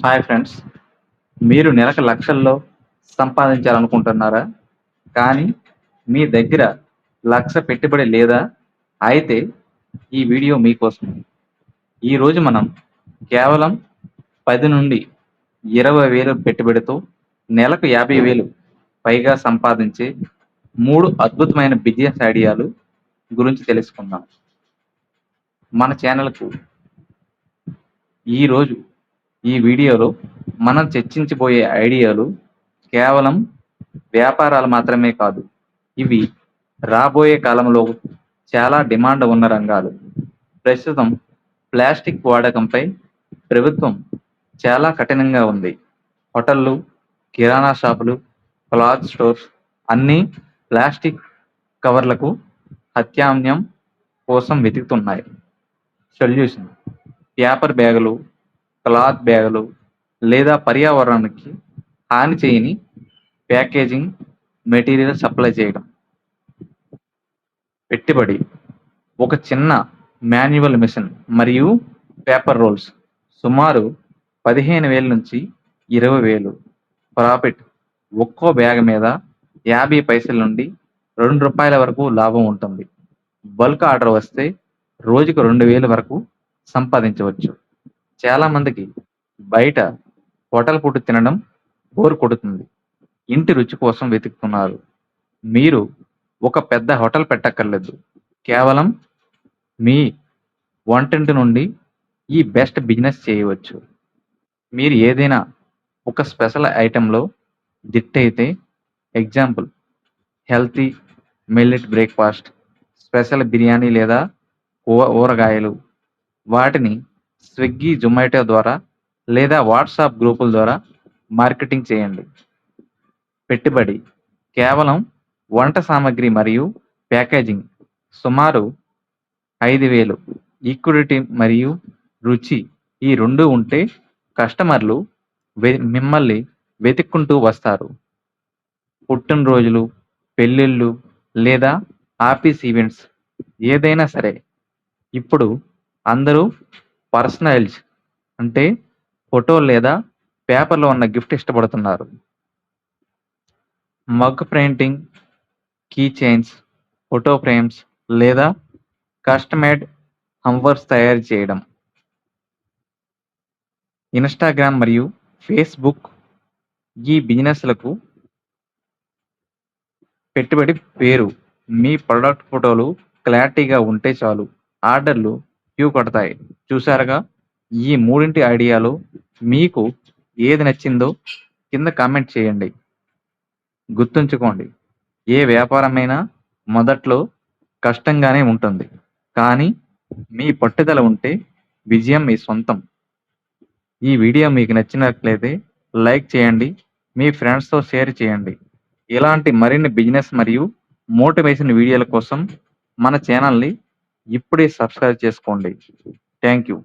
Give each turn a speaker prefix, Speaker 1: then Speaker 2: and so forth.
Speaker 1: Hi friends. మీరు నెలకు లక్షల్లో సంపాదించాలనుకుంటున్నారా? కానీ మీ దగ్గర లక్ష పెట్టుబడి లేదా? అయితే ఈ వీడియో మీకోసం. ఈరోజు మనం కేవలం 10 నుండి 20,000 పెట్టుబడితో నెలకు 50,000 పైగా సంపాదించే 3 అద్భుతమైన బిజినెస్ ఐడియాలు గురించి తెలుసుకుందాం. మన ఛానల్కు ఈరోజు ఈ వీడియోలో మనం చర్చించబోయే ఐడియాలు కేవలం వ్యాపారాలు మాత్రమే కాదు, ఇవి రాబోయే కాలంలో చాలా డిమాండ్ ఉన్న రంగాలు. ప్రస్తుతం ప్లాస్టిక్ వాడకంపై ప్రభుత్వం చాలా కఠినంగా ఉంది. హోటళ్ళు, కిరాణా షాపులు, క్లాత్ స్టోర్స్ అన్నీ ప్లాస్టిక్ కవర్లకు హత్యాన్యం కోసం వెతుకుతున్నాయి. సొల్యూషన్: పేపర్ బ్యాగులు, క్లాత్ బ్యాగులు లేదా పర్యావరణానికి హాని చేయని ప్యాకేజింగ్ మెటీరియల్ సప్లై చేయడం. పెట్టుబడి: ఒక చిన్న మాన్యువల్ మిషన్ మరియు పేపర్ రోల్స్, సుమారు 15,000 నుంచి 20,000. ప్రాఫిట్: ఒక్కో బ్యాగ్ మీద 50 పైసల నుండి ₹2 వరకు లాభం ఉంటుంది. బల్క్ ఆర్డర్ వస్తే రోజుకు 2,000 వరకు సంపాదించవచ్చు. చాలా మందికి బయట హోటల్ ఫుడ్ తినడం బోర్ కొడుతుంది. ఇంటి రుచి కోసం వెతుకుతున్నారు. మీరు ఒక పెద్ద హోటల్ పెట్టక్కర్లేదు. కేవలం మీ వంటింటి నుండి ఈ బెస్ట్ బిజినెస్ చేయవచ్చు. మీరు ఏదైనా ఒక స్పెషల్ ఐటెంలో దిట్టయితే, example healthy millet breakfast, special biryani లేదా ఊరగాయలు, వాటిని స్విగ్గీ, జొమాటో ద్వారా లేదా వాట్సాప్ గ్రూపుల ద్వారా మార్కెటింగ్ చేయండి. పెట్టుబడి: కేవలం వంట సామాగ్రి మరియు ప్యాకేజింగ్, సుమారు 5,000. ఈక్విటీ మరియు రుచి ఈ రెండు ఉంటే కస్టమర్లు మిమ్మల్ని వెతుక్కుంటూ వస్తారు. పుట్టినరోజులు, పెళ్ళిళ్ళు లేదా ఆఫీస్ ఈవెంట్స్ ఏదైనా సరే, ఇప్పుడు అందరూ పర్సనలైజ్ అంటే ఫోటో లేదా పేపర్లో ఉన్న గిఫ్ట్ ఇష్టపడుతున్నారు. Mug printing, key chains, photo frames లేదా కస్టమైజ్డ్ హంవర్స్ తయారు చేయడం. ఇన్స్టాగ్రామ్ మరియు ఫేస్బుక్ ఈ బిజినెస్లకు పెట్టుబడి. పేరు: మీ ప్రొడక్ట్ ఫోటోలు క్లారిటీగా ఉంటే చాలు, ఆర్డర్లు క్యూ కడతాయి. చూసారుగా, ఈ మూడింటి ఐడియాలో మీకు ఏది నచ్చిందో కింద కామెంట్ చేయండి. గుర్తుంచుకోండి, ఏ వ్యాపారమైనా మొదట్లో కష్టంగానే ఉంటుంది, కానీ మీ పట్టుదల ఉంటే విజయం మీ సొంతం. ఈ వీడియో మీకు నచ్చినట్లయితే లైక్ చేయండి, మీ ఫ్రెండ్స్తో షేర్ చేయండి. ఇలాంటి మరిన్ని బిజినెస్ మరియు మోటివేషన్ వీడియోల కోసం మన ఛానల్ని ఇప్పుడే సబ్స్క్రైబ్ చేసుకోండి. Thank you.